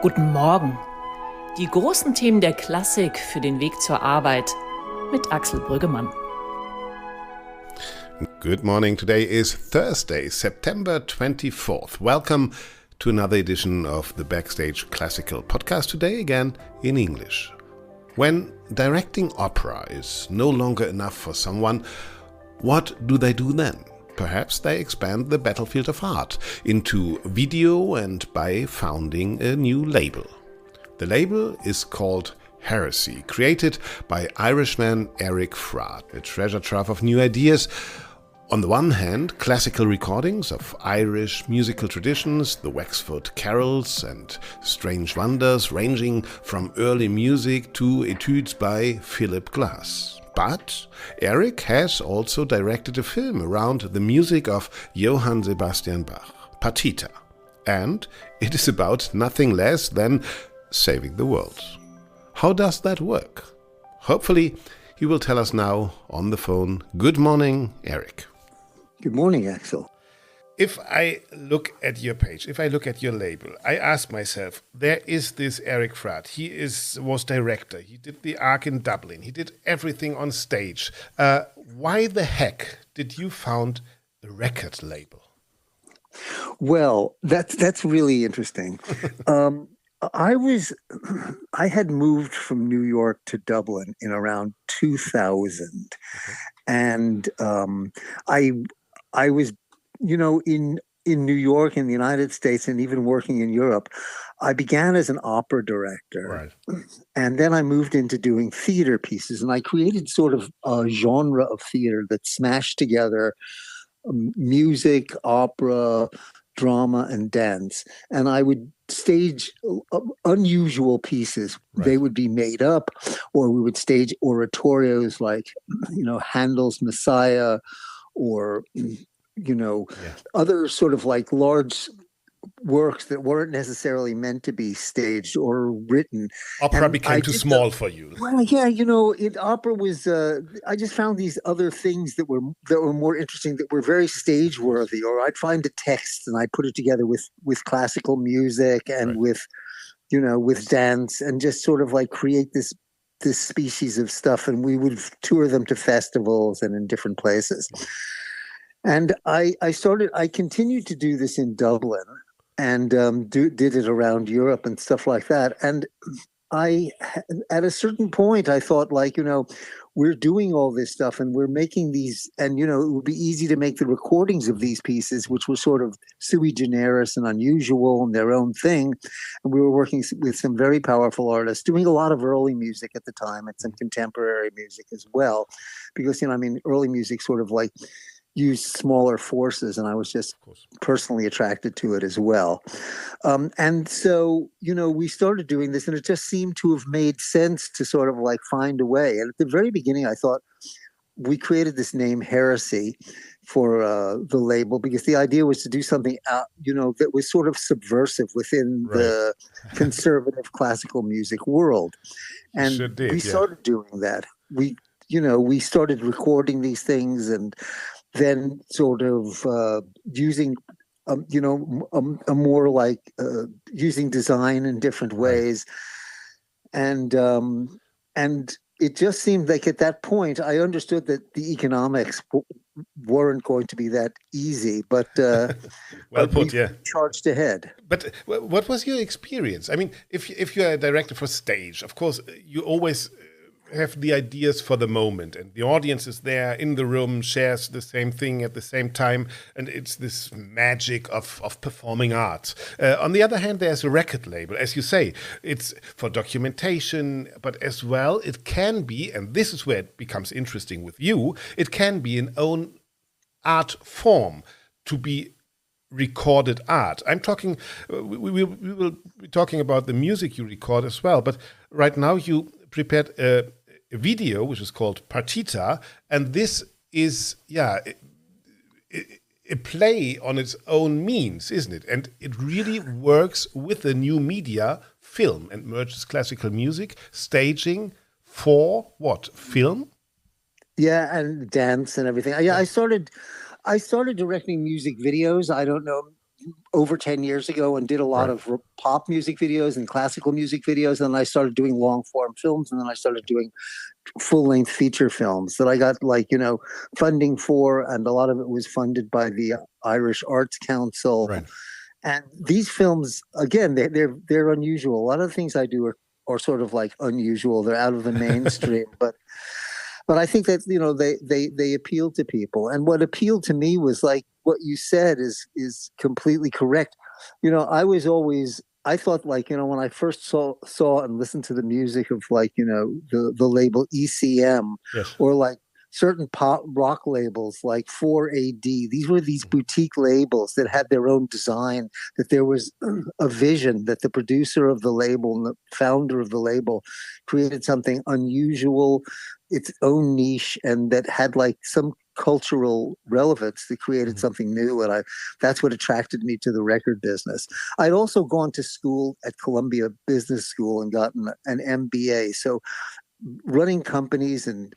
Guten Morgen. Die großen Themen der Klassik für den Weg zur Arbeit mit Axel Brüggemann. Good morning. Today is Thursday, September 24th. Welcome to another edition of the Backstage Classical podcast, today again in English. When directing opera is no longer enough for someone, what do they do then? Perhaps they expand the battlefield of art into video and by founding a new label. The label is called Heresy, created by Irishman Eric Fraad, a treasure trove of new ideas. On the one hand, classical recordings of Irish musical traditions, the Wexford carols and strange wonders ranging from early music to etudes by Philip Glass. But Eric has also directed a film around the music of Johann Sebastian Bach, Partita. And it is about nothing less than saving the world. How does that work? Hopefully, he will tell us now on the phone. Good morning, Eric. Good morning, Axel. If I look at your page, if I look at your label, I ask myself, there is this Eric Fraad. He was director. He did the Arc in Dublin. He did everything on stage. Why the heck did you found a record label? Well, that's really interesting. I had moved from New York to Dublin in around 2000, and I was, in New York, in the United States, and even working in Europe. I began as an opera director, right. And then I moved into doing theater pieces, and I created sort of a genre of theater that smashed together music, opera, drama, and dance. And I would stage unusual pieces. Right. They would be made up, or we would stage oratorios like, Handel's Messiah, or other sort of like large works that weren't necessarily meant to be staged or written. Opera became too small for you. Well, yeah, opera was. I just found these other things that were more interesting, that were very stage worthy. Or I'd find a text and I'd put it together with classical music and right. with dance, and just sort of like create this species of stuff. And we would tour them to festivals and in different places. And I continued to do this in Dublin, and did it around Europe and stuff like that. And at a certain point, I thought, we're doing all this stuff and we're making these, and, it would be easy to make the recordings of these pieces, which were sort of sui generis and unusual and their own thing. And we were working with some very powerful artists, doing a lot of early music at the time and some contemporary music as well. Because, early music sort of like use smaller forces, and I was just personally attracted to it as well. And so, we started doing this, and it just seemed to have made sense to sort of like find a way. And at the very beginning, I thought we created this name Heresy for the label, because the idea was to do something, that was sort of subversive within the conservative classical music world. And we started doing that. We started recording these things, and then sort of using, a more like using design in different ways. And it just seemed like at that point, I understood that the economics weren't going to be that easy, but well put, we charged ahead. But what was your experience? I mean, if you're a director for stage, of course, you always have the ideas for the moment, and the audience is there in the room, shares the same thing at the same time, and it's this magic of performing arts. On the other hand, there's a record label, as you say. It's for documentation, but as well it can be, and this is where it becomes interesting with you, it can be an own art form to be recorded art. I'm talking, we will be talking about the music you record as well, but right now you prepared a video which is called Partita, and this is a play on its own means, isn't it? And it really works with the new media, film, and merges classical music, staging for what? Film? Yeah, and dance and everything. I started directing music videos. I don't know. over 10 years ago and did a lot of pop music videos and classical music videos. And then I started doing long form films, and then I started doing full length feature films that I got funding for. And a lot of it was funded by the Irish Arts Council. Right. And these films, again, they're unusual. A lot of the things I do are sort of like unusual. They're out of the mainstream, but I think that, they appeal to people. And what appealed to me was like what you said is completely correct. I thought when I first saw and listened to the music of the label ECM, yes, or like certain pop rock labels like 4AD, these were these boutique labels that had their own design, that there was a vision, that the producer of the label and the founder of the label created something unusual, its own niche, and that had like some cultural relevance that created something new. And that's what attracted me to the record business. I'd also gone to school at Columbia Business School and gotten an MBA. So running companies and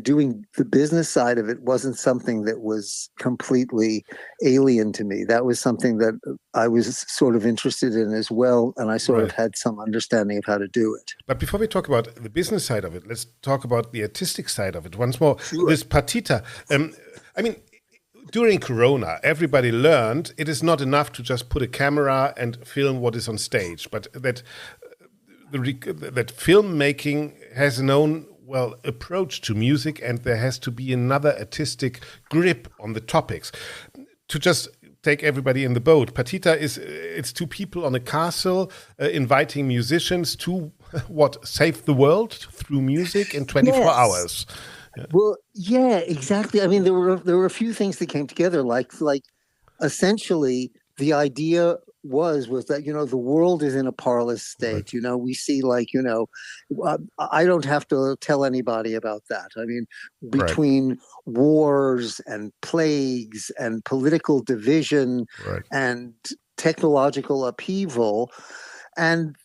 doing the business side of it wasn't something that was completely alien to me. That was something that I was sort of interested in as well, and I sort of had some understanding of how to do it. But before we talk about the business side of it, let's talk about the artistic side of it once more. Sure. This Partita, during Corona, everybody learned it is not enough to just put a camera and film what is on stage, but that filmmaking has an own approach to music, and there has to be another artistic grip on the topics. To just take everybody in the boat, Partita it's two people on a castle inviting musicians to save the world through music in 24 hours. Yeah. Well, yeah, exactly. I mean, there were a few things that came together, like essentially the idea was that the world is in a parlous state. Right. We see I don't have to tell anybody about that. I mean, between wars and plagues and political division and technological upheaval, and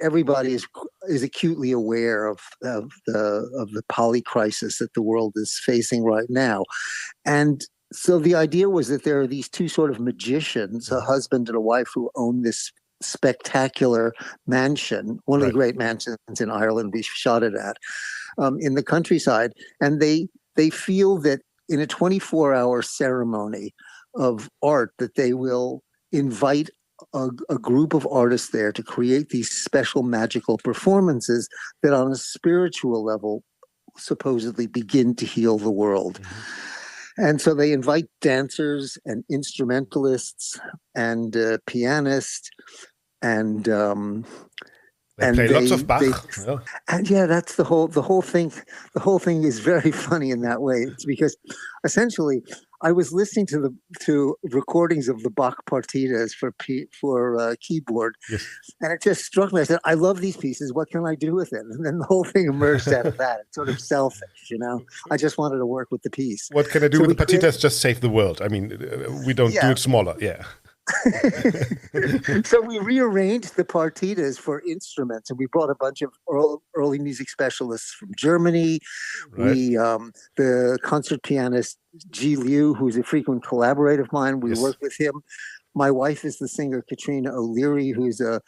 everybody is acutely aware of the polycrisis that the world is facing right now. And so the idea was that there are these two sort of magicians, a husband and a wife, who own this spectacular mansion, one of the great mansions in Ireland we shot it at, in the countryside. And they feel that in a 24-hour ceremony of art that they will invite a group of artists there to create these special magical performances that on a spiritual level supposedly begin to heal the world. Mm-hmm. And so they invite dancers and instrumentalists and pianists and they play lots of Bach. And that's the whole thing. The whole thing is very funny in that way. It's because essentially I was listening to recordings of the Bach partitas for keyboard, yes. And it just struck me. I said, I love these pieces. What can I do with it? And then the whole thing emerged out of that. It's sort of selfish, I just wanted to work with the piece. What can I do with the partitas? Just save the world. I mean, we don't do it smaller. Yeah. So we rearranged the partitas for instruments, and we brought a bunch of early music specialists from Germany. We the concert pianist Ji Liu, who's a frequent collaborator of mine, we worked with him. My wife is the singer Katrina O'Leary, who's a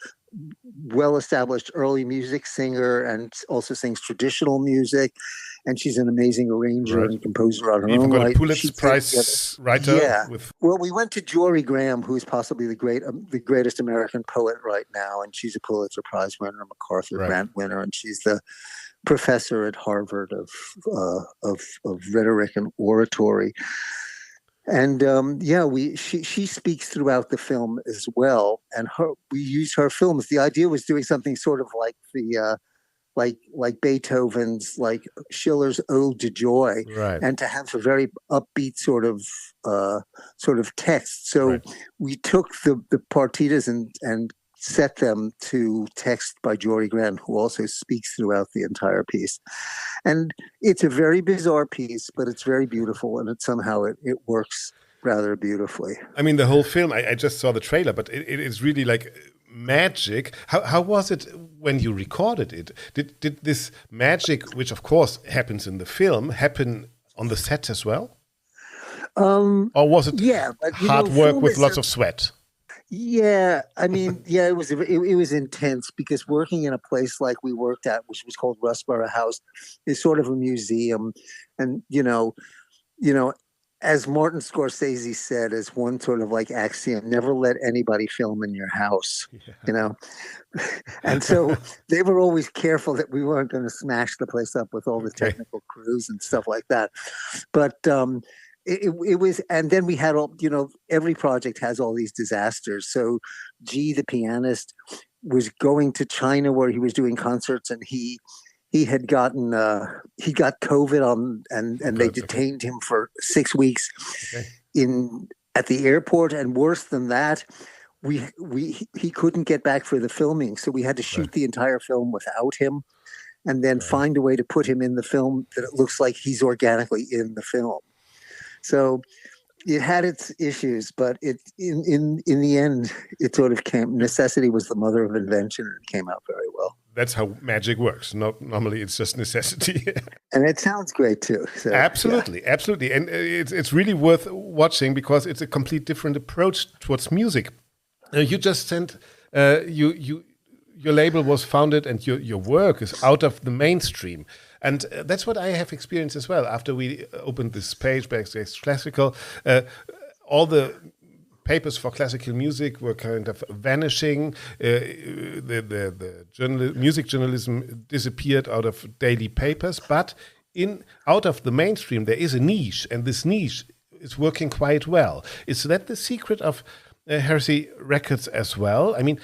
well-established early music singer and also sings traditional music. And she's an amazing arranger and composer on her own. You've got a Pulitzer Prize writer. Yeah. Well, we went to Jory Graham, who's possibly the greatest American poet right now, and she's a Pulitzer Prize winner, MacArthur Grant winner, and she's the professor at Harvard of rhetoric and oratory. And she speaks throughout the film as well, and we used her films. The idea was doing something sort of like the like Beethoven's, like Schiller's Ode to Joy, and to have a very upbeat sort of text. So we took the partitas and set them to text by Jory Grant, who also speaks throughout the entire piece. And it's a very bizarre piece, but it's very beautiful, and it works rather beautifully. I mean, the whole film, I just saw the trailer, but it is really like magic. How was it when you recorded it? Did this magic, which of course happens in the film, happen on the set as well? Or was it Yeah, but hard work film with is lots of sweat? yeah, I mean, yeah, it was intense because working in a place like we worked at, which was called Rustborough House, is sort of a museum, and you know, as Martin Scorsese said, as one sort of like axiom, never let anybody film in your house, you know. And so they were always careful that we weren't going to smash the place up with all the Okay. technical crews and stuff like that. But it was, and then we had all, every project has all these disasters. So G, the pianist, was going to China where he was doing concerts, and he had gotten he got COVID Oh and they God. Okay. detained him for 6 weeks Okay. in at the airport, and worse than that, he couldn't get back for the filming, so we had to Right. shoot the entire film without him, and then Right. find a way to put him in the film that it looks like he's organically in the film. So it had its issues, but in the end, it sort of came. Necessity was the mother of invention, and it came out very well. That's how magic works. Not normally, it's just necessity. And it sounds great too. So, Absolutely, absolutely, and it's really worth watching because it's a complete different approach towards music. You just sent your label was founded, and your work is out of the mainstream. And that's what I have experienced as well. After we opened this page, Backstage Classical, all the papers for classical music were kind of vanishing. The music journalism disappeared out of daily papers. But out of the mainstream, there is a niche, and this niche is working quite well. Is that the secret of Heresy Records as well? I mean,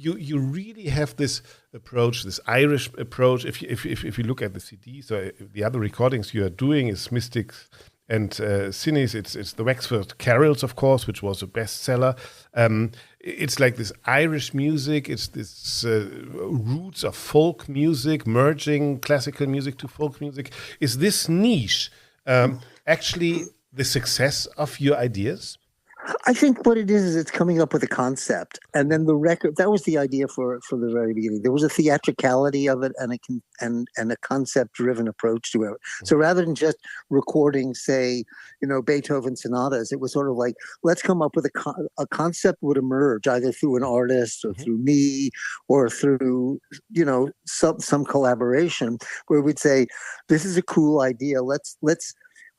you really have this approach, this Irish approach. If you look at the CD, so the other recordings you are doing is Mystics and Cines. It's the Wexford Carols, of course, which was a bestseller. It's like this Irish music. It's this roots of folk music, merging classical music to folk music. Is this niche actually the success of your ideas? I think what it is it's coming up with a concept, and then the record. That was the idea for the very beginning. There was a theatricality of it, and a concept-driven approach to it. So rather than just recording, say, Beethoven sonatas, it was sort of like, let's come up with a concept would emerge either through an artist or through me or through some collaboration where we'd say, this is a cool idea. Let's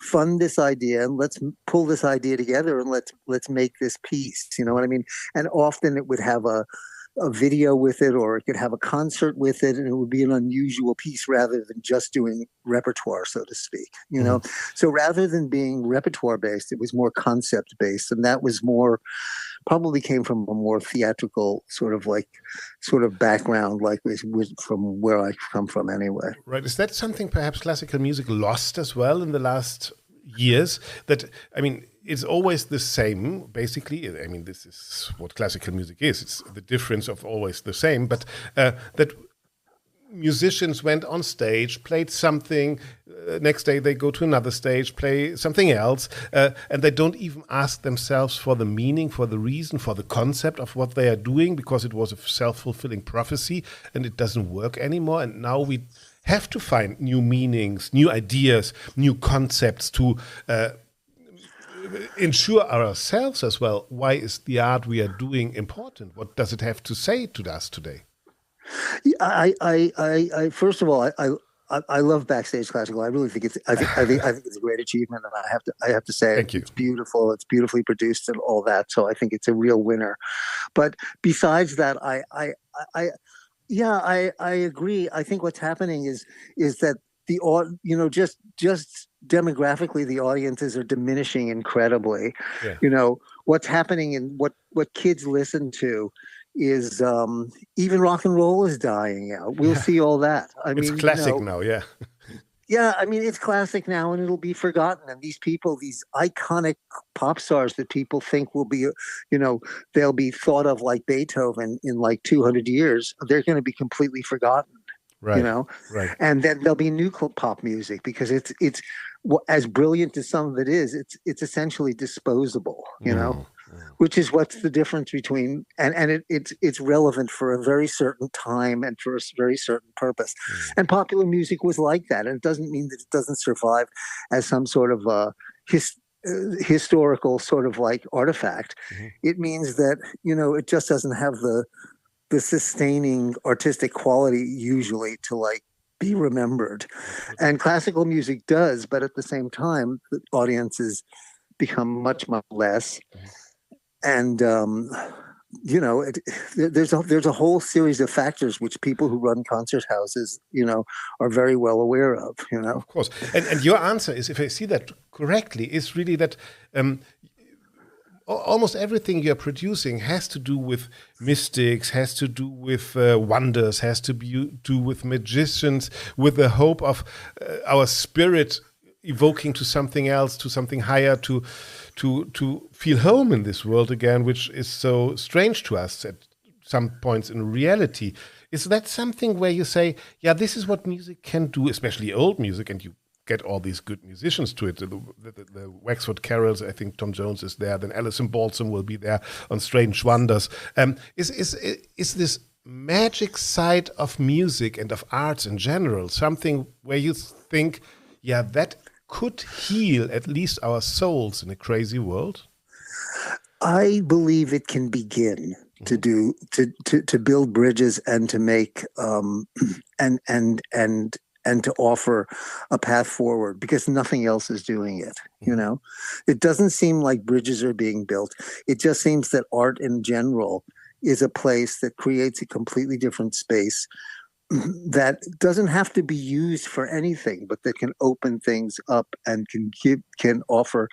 fund this idea and let's pull this idea together and let's make this piece. You know what I mean? And often it would have a video with it, or it could have a concert with it, and it would be an unusual piece rather than just doing repertoire, so to speak. So rather than being repertoire based, it was more concept based, and that was probably came from a more theatrical sort of background, like from where I come from anyway. Right. Is that something perhaps classical music lost as well in the last years? That, I mean, it's always the same, basically. I mean, this is what classical music is. It's the difference of always the same, but that musicians went on stage, played something, next day they go to another stage, play something else, and they don't even ask themselves for the meaning, for the reason, for the concept of what they are doing, because it was a self-fulfilling prophecy and it doesn't work anymore. And now we have to find new meanings, new ideas, new concepts to ensure ourselves as well. Why is the art we are doing important? What does it have to say to us today? I first of all, I love Backstage Classical. I really think I think it's a great achievement, and I have to say Thank you. It's beautiful. It's beautifully produced and all that. So I think it's a real winner. But besides that, I agree. I think what's happening is that just demographically the audiences are diminishing incredibly. Yeah. What's happening and what kids listen to is even rock and roll is dying out. We'll see all that. It's classic now, yeah. Yeah, I mean, it's classic now and it'll be forgotten. And these people, these iconic pop stars that people think will be, they'll be thought of like Beethoven in like 200 years, they're going to be completely forgotten. Right. Right. And then there'll be new pop music because it's as brilliant as some of it is, it's essentially disposable, which is what's the difference between, and it's relevant for a very certain time and for a very certain purpose. And popular music was like that. And it doesn't mean that it doesn't survive as some sort of historical sort of like artifact. It means that, it just doesn't have the sustaining artistic quality usually to like be remembered. And classical music does, but at the same time, the audiences become much, much less. And, there's a whole series of factors which people who run concert houses, are very well aware of, Of course. And your answer is, if I see that correctly, is really that almost everything you're producing has to do with mystics, has to do with wonders, has to do with magicians, with the hope of our spirit evoking to something else, to something higher, to feel home in this world again, which is so strange to us at some points in reality. Is that something where you say, yeah, this is what music can do, especially old music, and you get all these good musicians to it, the Wexford Carols, I think Tom Jones is there, then Alison Balsam will be there on Strange Wonders. Is this magic side of music and of arts in general something where you think, yeah, that could heal at least our souls in a crazy world? I believe it can begin to do to build bridges and to make and to offer a path forward, because nothing else is doing it. It doesn't seem like bridges are being built. It just seems that art in general is a place that creates a completely different space that doesn't have to be used for anything, but that can open things up and can offer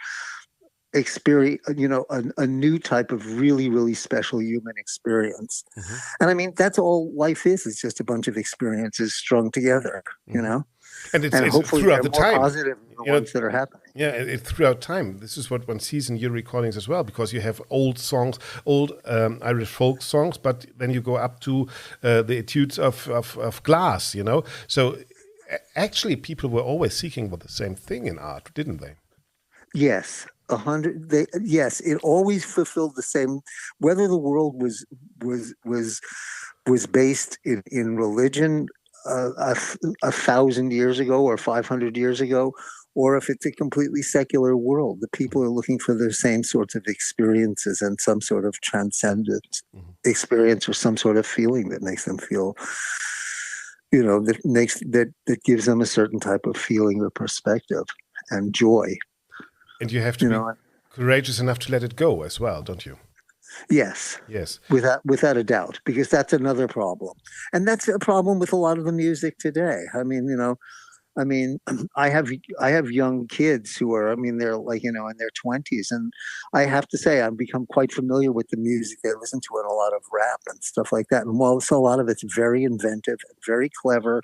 experience, a new type of really, really special human experience. And I mean, that's all life is. It's just a bunch of experiences strung together, And it's hopefully throughout they're the more time. positive than the ones that are happening. Yeah, throughout time. This is what one sees in your recordings as well, because you have old songs, old Irish folk songs, but then you go up to the etudes of Glass, So actually, people were always seeking for the same thing in art, didn't they? Yes. Yes, it always fulfilled the same. Whether the world was based in religion 1,000 years ago or 500 years ago, or if it's a completely secular world, the people are looking for the same sorts of experiences and some sort of transcendent experience or some sort of feeling that makes them feel, that gives them a certain type of feeling or perspective and joy. And you have to be courageous enough to let it go as well, don't you? Yes. Yes. Without a doubt, because that's another problem. And that's a problem with a lot of the music today. I mean, I have young kids who are, they're like, in their 20s. And I have to say, I've become quite familiar with the music they listen to, and a lot of rap and stuff like that. And while a lot of it's very inventive and very clever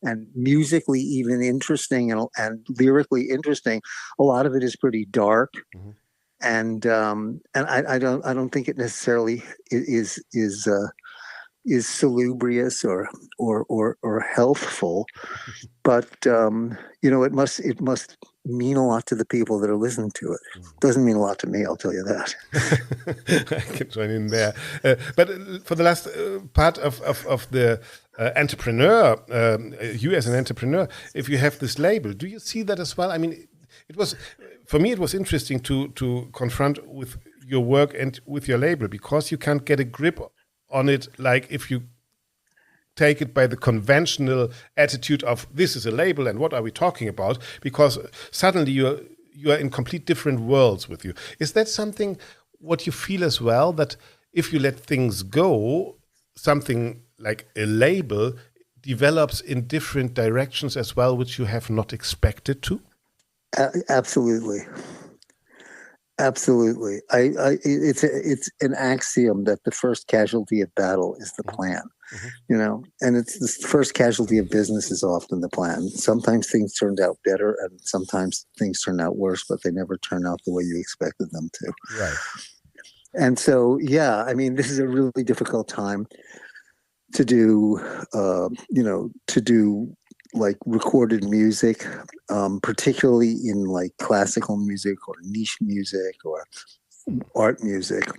and musically even interesting and lyrically interesting, a lot of it is pretty dark. And I don't think it necessarily is salubrious or healthful, but it must mean a lot to the people that are listening to it. Doesn't mean a lot to me, I'll tell you that. I can join in there. But for the last part of the entrepreneur, you as an entrepreneur, if you have this label, do you see that as well? I mean, for me, it was interesting to confront with your work and with your label, because you can't get a grip on it like if you take it by the conventional attitude of this is a label and what are we talking about, because suddenly you are in complete different worlds with you. Is that something what you feel as well, that if you let things go, something like a label develops in different directions as well, which you have not expected to? Absolutely. Absolutely. It's an axiom that the first casualty of battle is the plan, and it's the first casualty of business is often the plan. Sometimes things turned out better and sometimes things turn out worse, but they never turn out the way you expected them to. Right. And so, this is a really difficult time to do, like recorded music, particularly in like classical music or niche music or art music.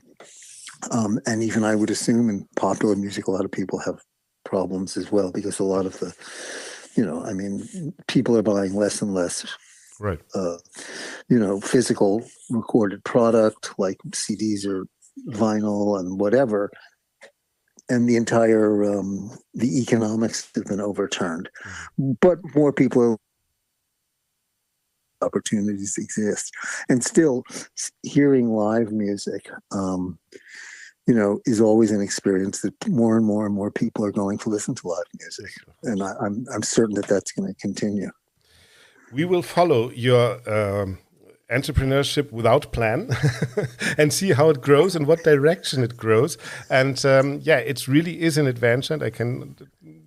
And even I would assume in popular music, a lot of people have problems as well, because a lot of the, people are buying less and less Right. Physical recorded product like CDs or vinyl and whatever. And the entire, the economics have been overturned. But more people opportunities exist. And still, hearing live music, is always an experience that more and more people are going to listen to live music. And I'm certain that that's going to continue. We will follow your entrepreneurship without plan and see how it grows and what direction it grows. And it really is an adventure. And I can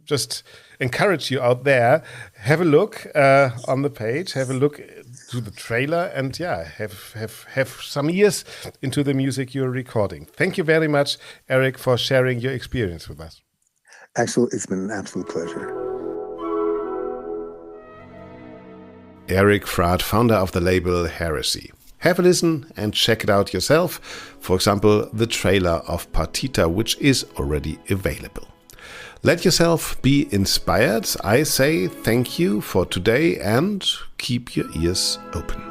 just encourage you out there, have a look on the page, have a look to the trailer, and have some ears into the music you're recording. Thank you very much, Eric, for sharing your experience with us. Actually, it's been an absolute pleasure. Eric Fraad, founder of the label Heresy. Have a listen and check it out yourself. For example, the trailer of Partita, which is already available. Let yourself be inspired. I say thank you for today and keep your ears open.